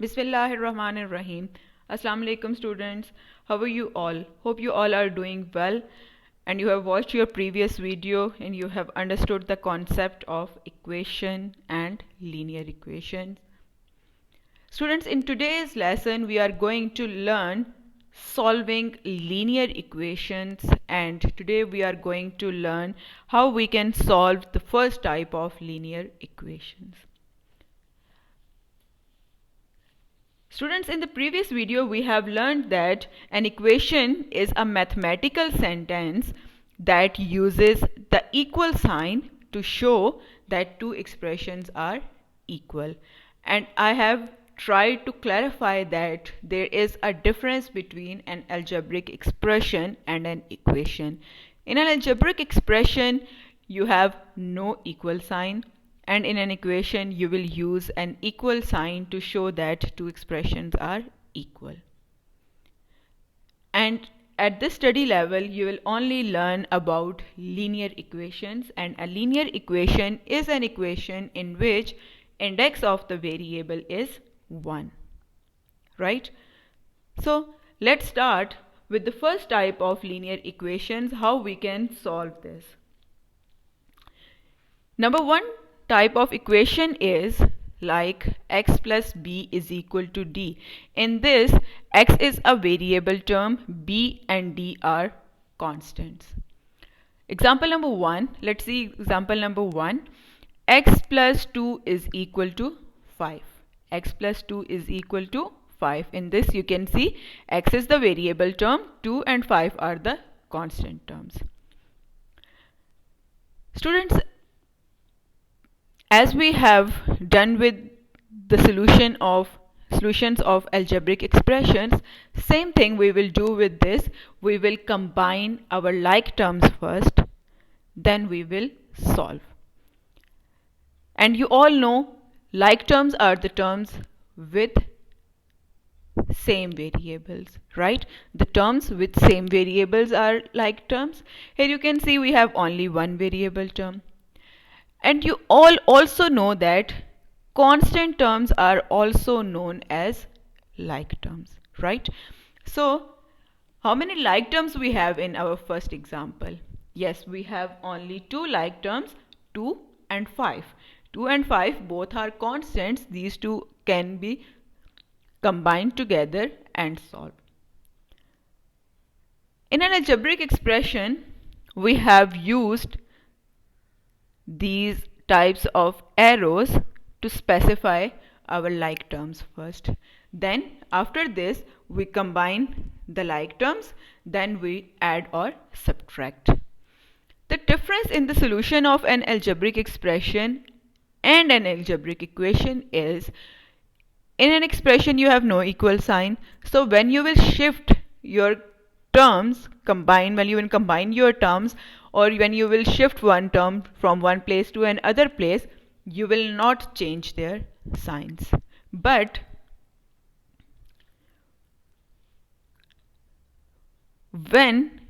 Bismillahirrahmanirrahim. Assalamu alaikum students. How are you all? Hope you all are doing well and you have watched your previous video and you have understood the concept of equation and linear equations. Students, in today's lesson we are going to learn solving linear equations, and today we are going to learn how we can solve the first type of linear equations. Students, in the previous video we have learned that an equation is a mathematical sentence that uses the equal sign to show that two expressions are equal. And I have tried to clarify that there is a difference between an algebraic expression and an equation. In an algebraic expression, you have no equal sign, and in an equation you will use an equal sign to show that two expressions are equal. And at this study level you will only learn about linear equations, and a linear equation is an equation in which index of the variable is 1, right? So let's start with the first type of linear equations, how we can solve this. Number one type of equation is like x plus b is equal to d. In this, x is a variable term, b and d are constants. Example number 1, let's see example number 1. X plus 2 is equal to 5. X plus 2 is equal to 5. In this you can see x is the variable term, 2 and 5 are the constant terms. Students, as we have done with the solutions of algebraic expressions, same thing we will do with this. We will combine our like terms first, then we will solve. And you all know like terms are the terms with same variables, right? The terms with same variables are like terms. Here you can see we have only one variable term. And you all also know that constant terms are also known as like terms, right? So how many like terms we have in our first example? Yes, we have only two like terms, 2 and 5. 2 and 5 both are constants. These two can be combined together and solved. In an algebraic expression, we have used these types of arrows to specify our like terms first. Then after this we combine the like terms, then we add or subtract. The difference in the solution of an algebraic expression and an algebraic equation is, in an expression you have no equal sign, so when you will shift your terms, when you will combine your terms, or when you will shift one term from one place to another place, you will not change their signs. But when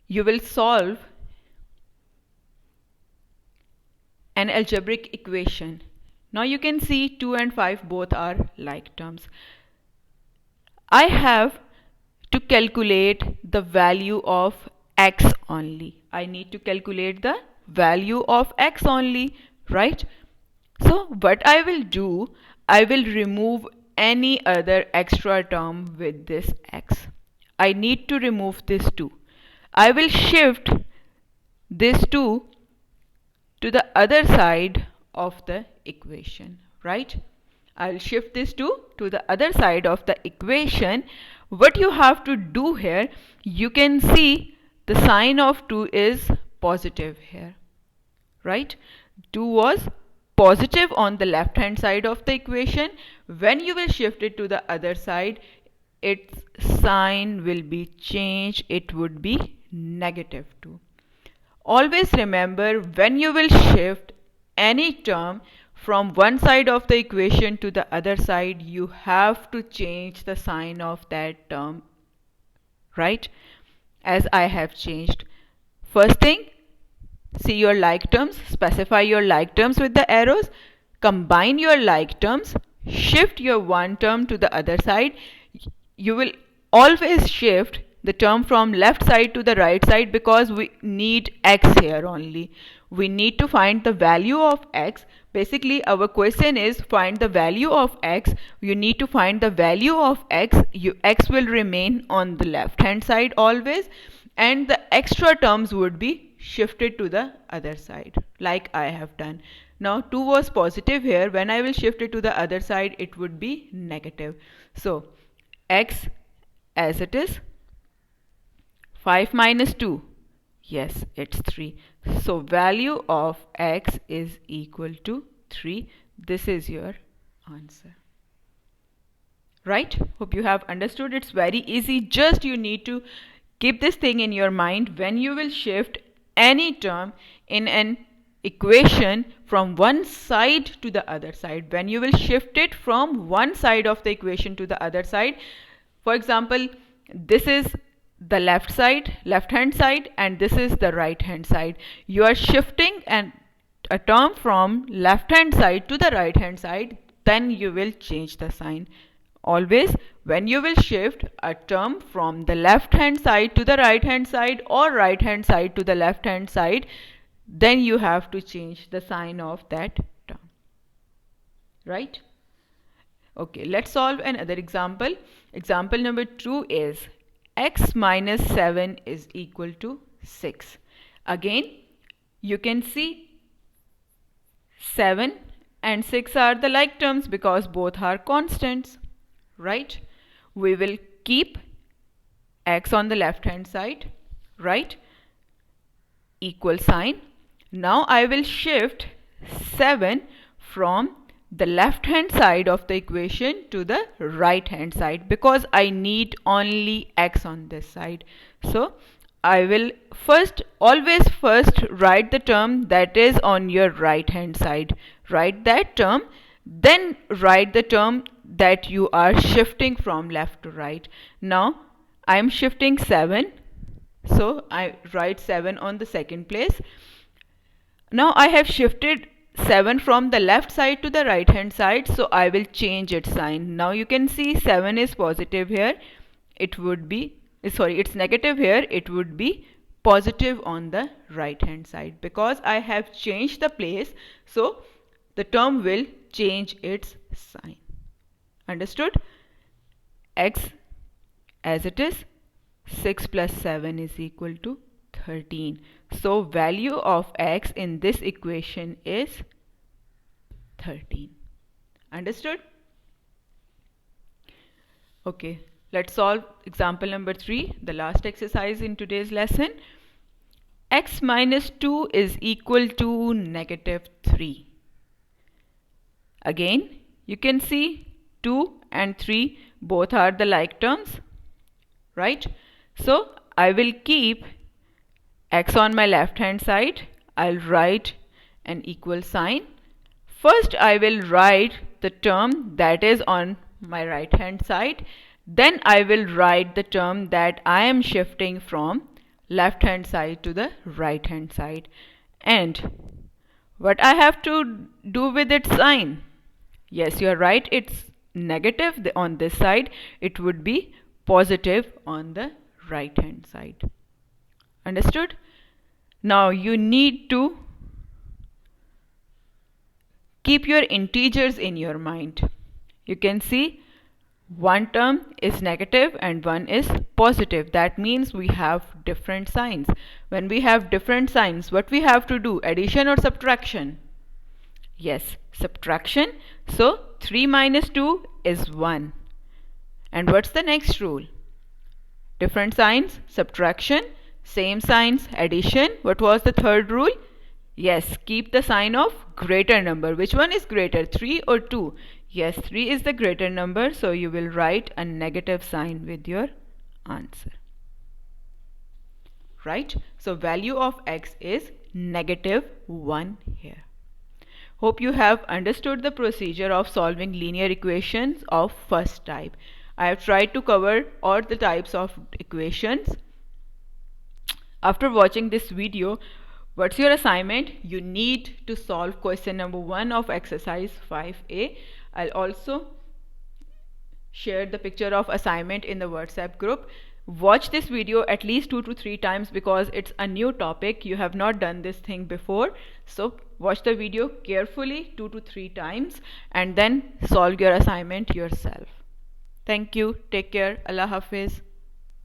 you will solve an algebraic equation, now you can see 2 and 5 both are like terms. I have to calculate the value of x only. I need to calculate the value of x only, right? So what I will do, I will remove any other extra term with this x. I need to remove this 2. I will shift this 2 to the other side of the equation, right? I'll shift this 2 to the other side of the equation. What you have to do here, you can see the sign of 2 is positive here, right? 2 was positive on the left hand side of the equation. When you will shift it to the other side, its sign will be changed. It would be negative 2. Always remember, when you will shift any term from one side of the equation to the other side, you have to change the sign of that term, right? As I have changed. First thing, see your like terms, specify your like terms with the arrows, combine your like terms, shift your one term to the other side, you will always shift the term from left side to the right side because we need x here only. We need to find the value of x. Basically, our question is find the value of x. You need to find the value of x. X will remain on the left hand side always, and the extra terms would be shifted to the other side like I have done. Now 2 was positive here. When I will shift it to the other side, it would be negative. So x as it is, 5 minus 2, yes, it's 3. So value of x is equal to 3. This is your answer. Right? Hope you have understood. It's very easy. Just you need to keep this thing in your mind. When you will shift any term in an equation from one side to the other side, when you will shift it from one side of the equation to the other side, for example, this is the left hand side, and this is the right hand side. You are shifting a term from left hand side to the right hand side, then you will change the sign. Always when you will shift a term from the left hand side to the right hand side or right hand side to the left hand side, then you have to change the sign of that term. Right? Okay, let's solve another example. Example number 2 is x minus 7 is equal to 6. Again, you can see 7 and 6 are the like terms because both are constants. Right? We will keep x on the left hand side, right? Equal sign. Now I will shift 7 from the left hand side of the equation to the right hand side because I need only x on this side. So I will always first write the term that is on your right hand side. Write that term, then write the term that you are shifting from left to right. Now I am shifting 7, so I write 7 on the second place. Now I have shifted 7 from the left side to the right hand side, so I will change its sign. Now you can see 7 is positive here, it would be it's negative here, it would be positive on the right hand side because I have changed the place, so the term will change its sign. Understood? X as it is, 6 plus 7 is equal to 13. So value of x in this equation is 13. Understood? Okay, let's solve example number 3, the last exercise in today's lesson. X minus 2 is equal to negative 3. Again, you can see 2 and 3 both are the like terms, right? So I will keep x on my left hand side. I'll write an equal sign. First I will write the term that is on my right hand side, then I will write the term that I am shifting from left hand side to the right hand side. And what I have to do with its sign? Yes, you are right, it's negative on this side, it would be positive on the right hand side. Understood? Now you need to keep your integers in your mind. You can see one term is negative and one is positive. That means we have different signs. When we have different signs, what we have to do? Addition or subtraction? Yes, subtraction. So 3 minus 2 is 1. And what's the next rule? Different signs, subtraction. Same signs, addition. What was the third rule? Yes, keep the sign of greater number. Which one is greater, 3 or 2? Yes, 3 is the greater number, so you will write a negative sign with your answer. Right? So value of x is negative 1 here. Hope you have understood the procedure of solving linear equations of first type. I have tried to cover all the types of equations. After watching this video, what's your assignment? You need to solve question number 1 of exercise 5a. I'll also share the picture of assignment in the WhatsApp group. Watch this video at least 2 to 3 times because it's a new topic. You have not done this thing before. So watch the video carefully 2 to 3 times and then solve your assignment yourself. Thank you. Take care. Allah Hafiz.